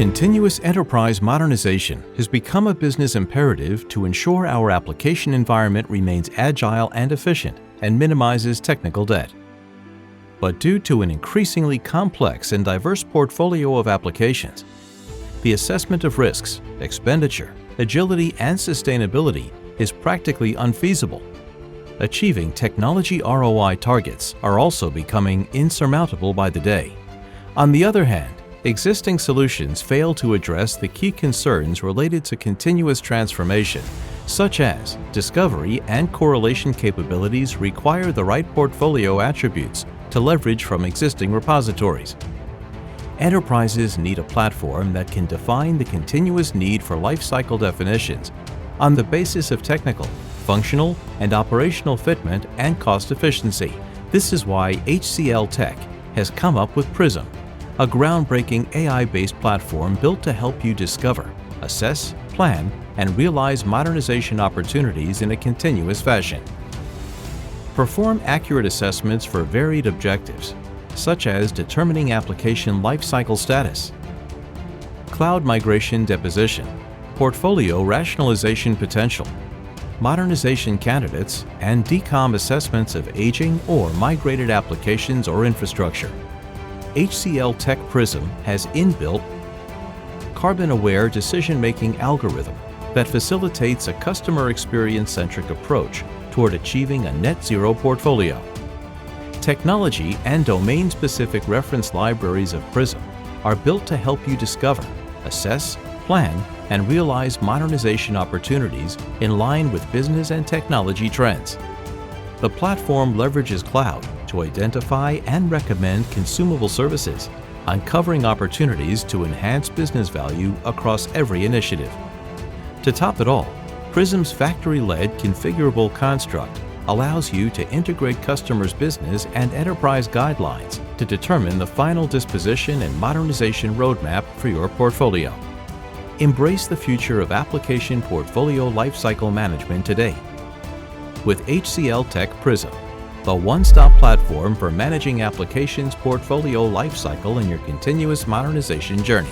Continuous enterprise modernization has become a business imperative to ensure our application environment remains agile and efficient and minimizes technical debt. But due to an increasingly complex and diverse portfolio of applications, the assessment of risks, expenditure, agility, and sustainability is practically unfeasible. Achieving technology ROI targets are also becoming insurmountable by the day. On the other hand, existing solutions fail to address the key concerns related to continuous transformation, such as discovery and correlation capabilities require the right portfolio attributes to leverage from existing repositories. Enterprises need a platform that can define the continuous need for lifecycle definitions on the basis of technical, functional, and operational fitment and cost efficiency. This is why HCLTech has come up with Prizm, a groundbreaking AI-based platform built to help you discover, assess, plan, and realize modernization opportunities in a continuous fashion. Perform accurate assessments for varied objectives, such as determining application lifecycle status, cloud migration deposition, portfolio rationalization potential, modernization candidates, and decom assessments of aging or migrated applications or infrastructure. HCLTech Prizm has inbuilt carbon-aware decision-making algorithm that facilitates a customer experience-centric approach toward achieving a net zero portfolio. Technology and domain-specific reference libraries of Prizm are built to help you discover, assess, plan, and realize modernization opportunities in line with business and technology trends. The platform leverages cloud to identify and recommend consumable services, uncovering opportunities to enhance business value across every initiative. To top it all, Prizm's factory-led configurable construct allows you to integrate customers' business and enterprise guidelines to determine the final disposition and modernization roadmap for your portfolio. Embrace the future of application portfolio lifecycle management today with HCLTech Prizm, the one-stop platform for managing applications portfolio lifecycle in your continuous modernization journey.